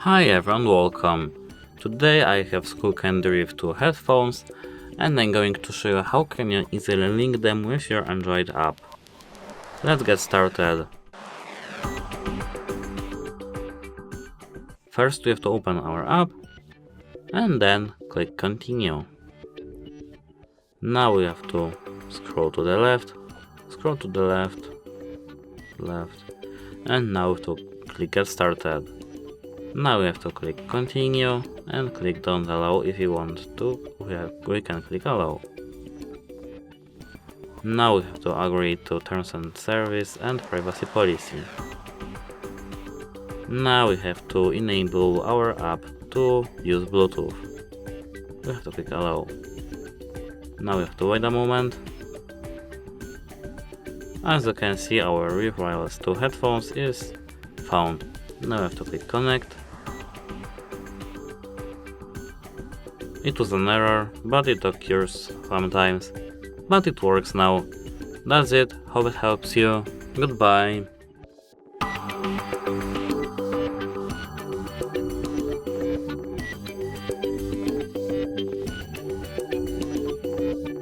Hi everyone, welcome! Today I have Skullcandy Riff 2 headphones and I'm going to show you how can you easily link them with your Android app. Let's get started. First we have to open our app and then click continue. Now we have to scroll to the left, left, and now to click get started. Now we have to click continue and click don't allow. If you want to, we can click allow. Now we have to agree to terms and service and privacy policy. Now we have to enable our app to use Bluetooth. We have to click allow. Now we have to wait a moment. As you can see, our Riff Wireless 2 headphones is found. Now we have to click connect. It was an error, but it occurs sometimes. But it works now. That's it, hope it helps you. Goodbye.